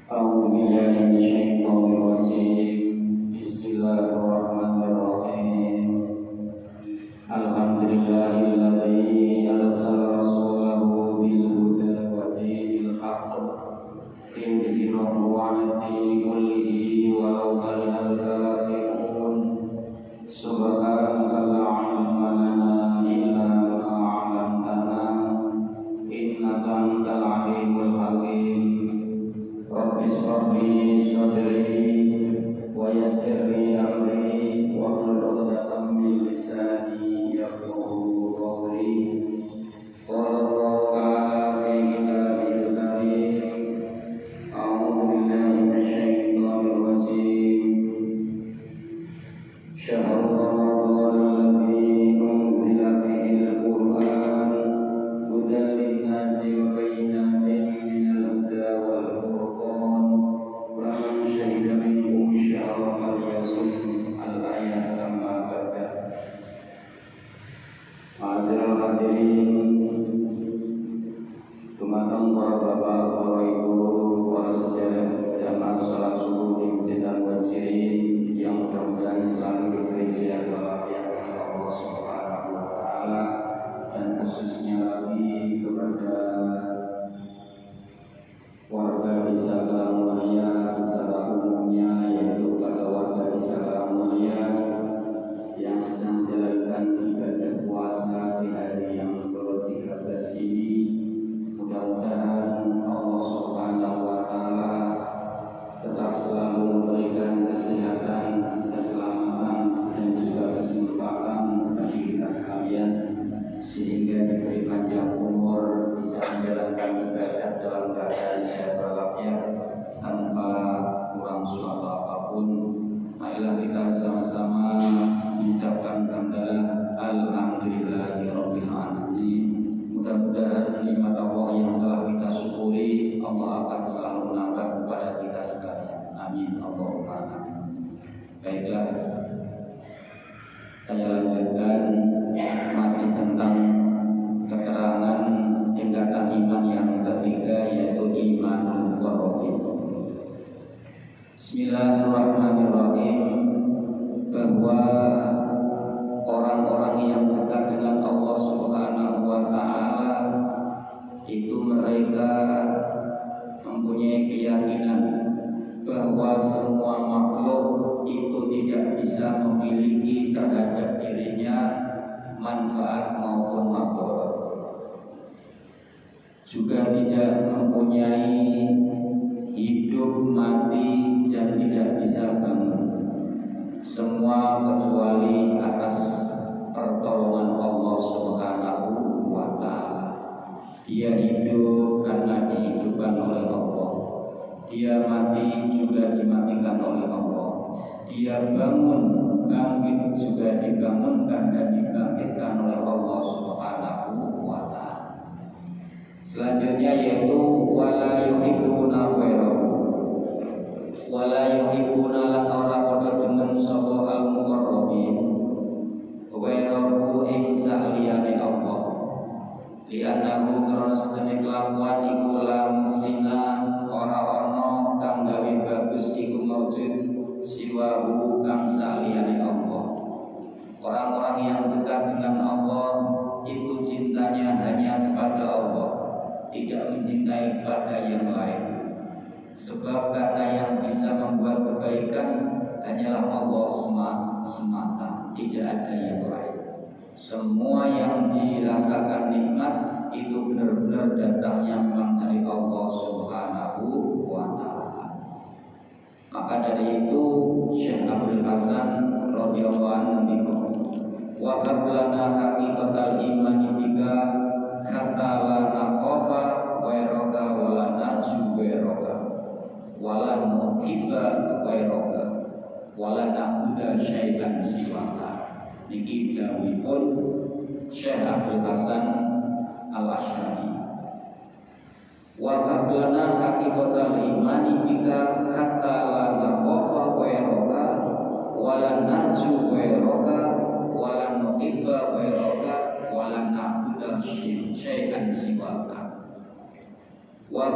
أعوذ بالله من الشيطان الرجيم. بسم الله الرحمن الرحيم. الحمد لله الذي أرسل رسوله بالهدى ودين الحق ليظهره على الدين كله ولو كره الكافرون. سبحانك لا علم لنا إلا ما علمتنا إنك أنت العليم الحكيم. رب اشرح لي صدري ويسر لي أمري واحلل عقدة من لساني يفقهوا قولي. قال الله تعالى في كتابه الكريم: أعوذ بالله من الشيطان الرجيم. شهر رمضان الذي أنزل فيه القرآن هدى للناس وبينات من الهدى والفرقان فمن شهد منكم الشهر فليصم. الآية. أما بعد. Ma'asyiral hadirin, dumateng para bapak, para ibu, para saudara jamaah salat subuh di Masjid Al-Wajiri yang mudah-mudahan selalu diberi sehat walafiat oleh Allah Subhanahu wa taala, dan khususnya lagi kepada warga Desa Karangmulia secara umumnya, yaitu pada warga Desa Karangmulia yang sedang menjalankan ibadah puasa di hari yang ke-13 ini. Mudah-mudahan Allah Subhanahu wa taala tetap selalu memberikan kesehatan, keselamatan, dan juga kesempatan bagi kita sekalian, sehingga diberi panjang umur, bisa menjalankan ibadah dalam keadaan sehat walafiat tanpa kurang suatu apapun. Marilah kita bersama-sama mengucapkan hamdalah alhamdulillahirabbil alamin. Mudah-mudahan nikmat Allah yang telah kita syukuri, Allah akan selalu menambah kepada kita sekalian. Amin Allahumma amin. Baiklah, saya lanjutkan masih tentang keterangan tingkatan iman yang ketiga, yaitu imanul qarabin. Bismillahirrahmanirrahim. Bahwa orang-orang yang dekat dengan Allah Subhanahu wa taala itu mereka mempunyai keyakinan bahwa semua makhluk itu tidak bisa memiliki terhadap dirinya manfaat maupun madarat, juga tidak mempunyai hidup mati dan tidak bisa bangun, semua kecuali atas pertolongan Allah Subhanahu wa taala. Dia hidup karena dihidupkan oleh Allah. Dia mati juga dimatikan oleh Allah. Dia bangun, bangkit juga dibangunkan dan dibangkitkan oleh Allah Subhanahu wa taala. Selanjutnya yaitu wala yuhibbuna ghayrahu. Wala yuhibbuna lan ora padha demen sapa al-muqarrabin ghayrahu ing saliyane Allah. Li'annahu karena sedene kelakuan iku lamsina ora ana kang gawe bagus iku maujud siwahu kang saliyane Allah. Orang-orang yang dekat dengan Allah itu cintanya hanya kepada Allah, tidak mencintai kepada yang lain. Sebab karena yang bisa membuat kebaikan hanyalah Allah semata, tidak ada yang lain. Semua yang dirasakan nikmat itu benar-benar datangnya memang dari Allah Subhanahu wa taala. Maka dari itu Syekh Abdul Hasan radhiyallahu anhu wa qablana haqiqatal imani bika hatta la nakhafa ghairaka wa la narju ghairaka wa la nuhibba ghairaka wa la na'budu syai'an siwaka. Niki dawuhipun Syekh Abdul Hasan Al-Asy'ari. Wa qablana haqiqatal imani bika hatta la nakhafa ghairaka wa la narju ghairaka wa la nuhibba ghairaka wa la na'budu syai'an siwaka. Wa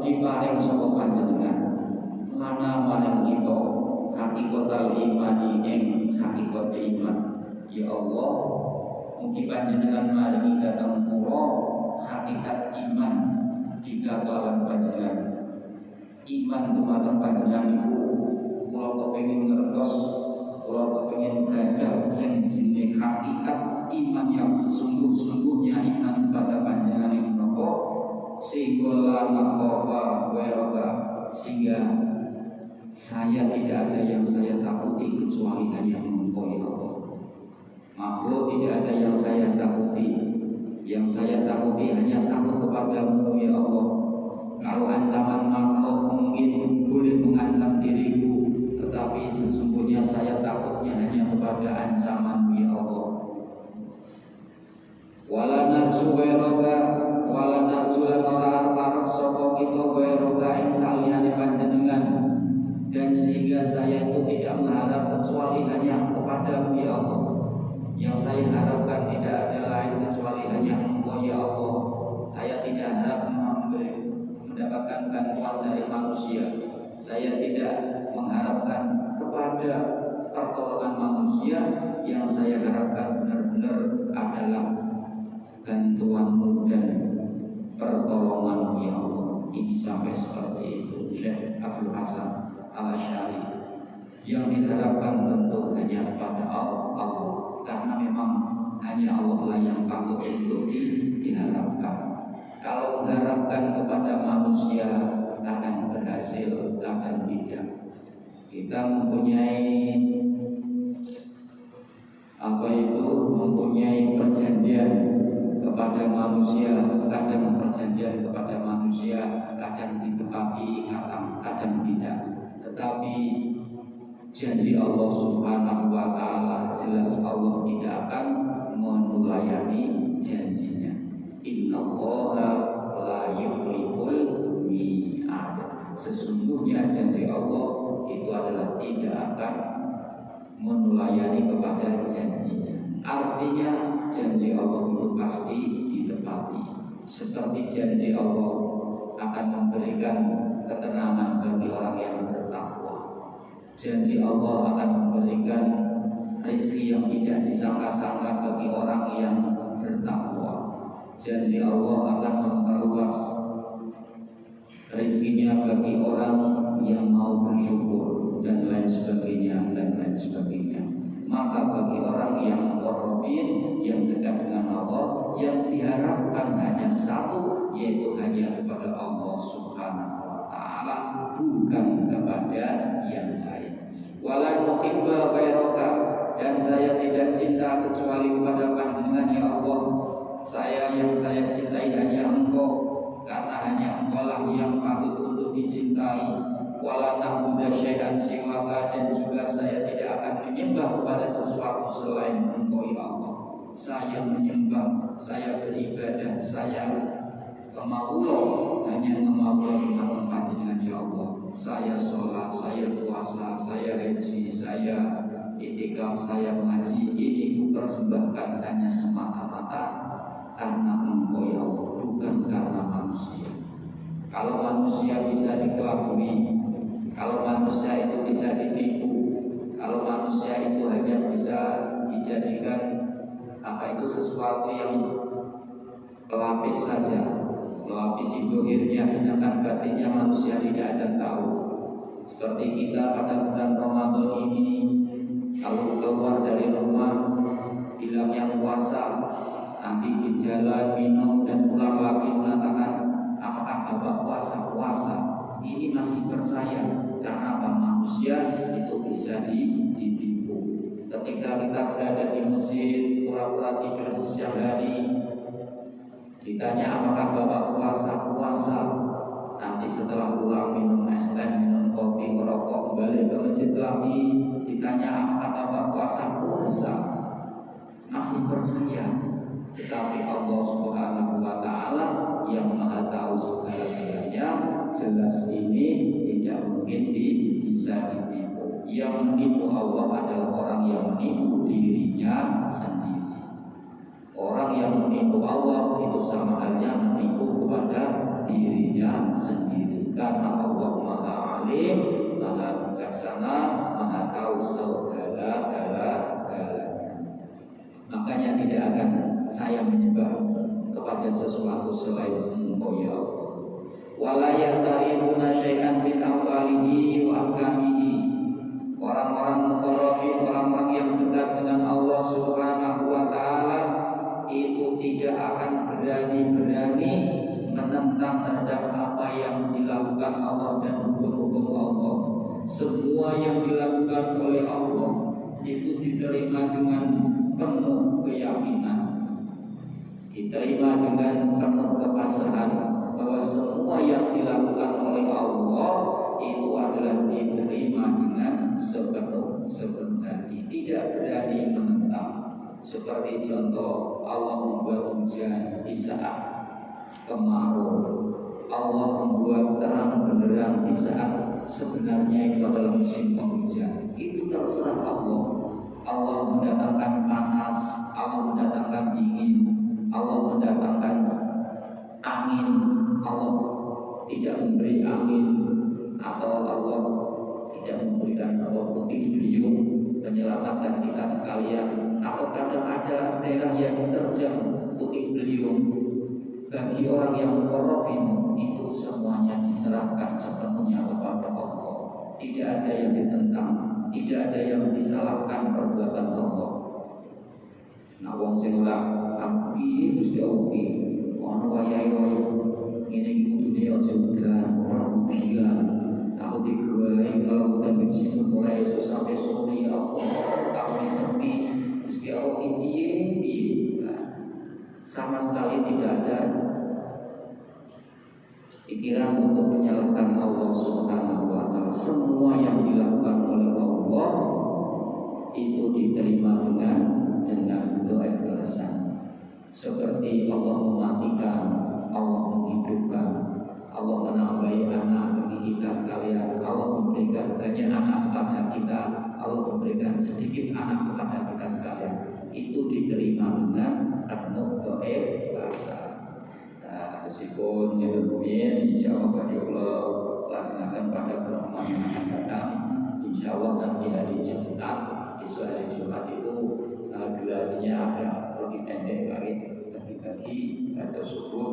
diparing sapa panjenengan lana maring kita hakikatul iman ing hakikat iman. Ya Allah, mugi panjenengan maringi dhateng kula hakikat iman jika kelawan panjenengan. Iman dumateng panjenengan iku kula kepengin ngertos, kula kepengin gadah sing jenenge hakikat iman yang sesungguh-sungguhnya iman kepada panjenengan iku napa sehingga la nakhafa wa sehingga saya tidak ada yang saya takuti kecuali hanya Engkau ya Allah. Makhluk tidak ada yang saya takuti. Yang saya takuti hanya takut kepadamu ya Allah. Kalau ancaman makhluk mungkin boleh mengancam diriku, tetapi sesungguhnya saya takutnya hanya kepada ancaman ya Allah. Wala narju ghairaka wala narju lara arep sapa kita ghairaka ing saliyane panjenengan, dan sehingga saya itu tidak mengharap kecuali hanya kepadamu ya Allah. Yang saya harapkan tidak ada lain kecuali hanya Engkau ya Allah. Saya tidak harap mendapatkan bantuan dari manusia. Saya tidak mengharapkan kepada pertolongan manusia. Yang saya harapkan benar-benar adalah bantuanmu dan pertolonganmu ya Allah. Ini sampai seperti itu Syekh Abdul Hasan Al-Asy'ari. Yang diharapkan tentu hanya kepada Allah, karena memang hanya Allah lah yang patut untuk diharapkan. Kalau mengharapkan kepada manusia akan berhasil, akan tidak. Kita mempunyai mempunyai perjanjian kepada manusia, kadang perjanjian kepada manusia kadang ditepati, kadang tidak. Tetapi janji Allah Subhanahu wa taala jelas Allah tidak akan menulayani janjinya. Innallaha la yukhliful mi'ad. Sesungguhnya janji Allah itu adalah tidak akan menulayani kepada janjinya. Artinya janji Allah itu pasti ditepati. Seperti janji Allah akan memberikan ketenangan bagi orang yang bertakwa. Janji Allah akan memberikan rezeki yang tidak disangka-sangka bagi orang yang bertakwa. Janji Allah akan memperluas rezekinya bagi orang yang mau bersyukur dan lain sebagainya dan lain sebagainya. Maka bagi orang yang muqarrabin, yang dekat dengan Allah, yang diharapkan hanya satu, yaitu hanya kepada Allah Subhanahu wa taala, bukan kepada yang lain. Wala nuhibba ghairaka, dan saya tidak cinta kecuali kepada panjenengan ya Allah. Yang saya cintai hanya Engkau, karena hanya Engkau lah yang patut untuk dicintai. Wala na'budu syai'an siwaka, dan juga saya tidak akan menyembah kepada sesuatu selain Engkau ya Allah. Saya menyembah, saya beribadah, saya kemauan hanya kemauan kepada panjenengan ya Allah. Saya sholat, saya puasa, saya haji, saya itikaf, saya mengaji, ini kupersembahkan hanya semata-mata karena Engkau ya Allah, bukan karena manusia. Kalau manusia bisa dikelabui, kalau manusia itu bisa ditipu, kalau manusia itu hanya bisa dijadikan sesuatu yang pelapis saja, melapisi dohirnya, sedangkan batinnya manusia tidak ada tahu. Seperti kita pada bulan Ramadan ini, kalau keluar dari rumah bilangnya puasa, nanti di jalan minum dan pulang lagi mengatakan apakah bapak puasa? Ini masih percaya karena apa? Manusia itu bisa ditipu. Ketika kita berada di masjid, pura-pura tidur di siang hari, ditanya apakah bapak puasa? Nanti setelah pulang minum es teh, minum kopi, merokok, kembali ke masjid lagi, ditanya apakah bapak puasa? Masih percaya. Tetapi Allah Subhanahu wa taala yang Maha tahu segala-galanya, jelas ini tidak mungkin bisa ditipu. Yang menipu Allah adalah orang yang menipu dirinya sendiri. Orang yang menipu Allah itu sama halnya menipu kepada dirinya sendiri. kepada sesuatu selain Engkau ya Allah. Wala yaqtaribuna syai'an min af'alihi wa ahkamihi. Orang-orang muqarrabin, orang-orang yang dekat dengan Allah Subhanahu wa taala itu tidak akan berani-berani menentang terhadap apa yang dilakukan Allah dan hukum-hukum Allah. Semua yang dilakukan oleh Allah itu diterima dengan penuh keyakinan, diterima dengan penuh kepasrahan bahwa semua yang dilakukan oleh Allah itu adalah diterima dengan sepenuh hati, tidak berani menentang. Seperti contoh, Allah membuat hujan di saat kemarau, Allah membuat terang benderang di saat sebenarnya itu adalah musim penghujan. Itu terserah Allah. Allah mendatangkan panas, Allah mendatangkan dingin, Allah mendatangkan angin, Allah tidak memberi angin, atau Allah tidak memberikan puting beliung menyelamatkan kita sekalian, atau kadang ada daerah yang diterjang puting beliung. Bagi orang yang muqarrabin itu semuanya diserahkan sepenuhnya kepada Allah. Tidak ada yang ditentang, tidak ada yang disalahkan perbuatan Allah. Nah, wong sing ora ampi Gusti Allah ono wayahe koyo ngene iki kudune aja udan, ora udian. Aku digawe kalau udan biji mulai esuk sampai sore aku sepi. Gusti Allah piye? Sama sekali tidak ada pikiran untuk menyalahkan Allah Subhanahu wa taala. Semua yang dilakukan oleh Allah itu diterima dengan keikhlasan. Seperti Allah mematikan, Allah menghidupkan, Allah menambahi anak bagi kita sekalian, Allah memberikan banyak anak kepada kita, Allah memberikan sedikit anak kepada kita sekalian. Itu diterima dengan penuh keikhlasan. Nah, meskipun yang berbumin, insya Allah bagi Allah laksanakan pada pertemuan yang akan datang. Insya Allah nanti hari Jumat, esok hari Jumat itu durasinya ada lebih pendek lagi, bagi atau subuh,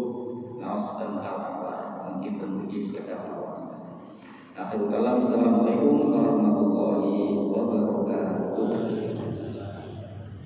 naos dan al-awal, mungkin berbagi sekedar awal. Akhirul kalam, assalamualaikum warahmatullahi wabarakatuh.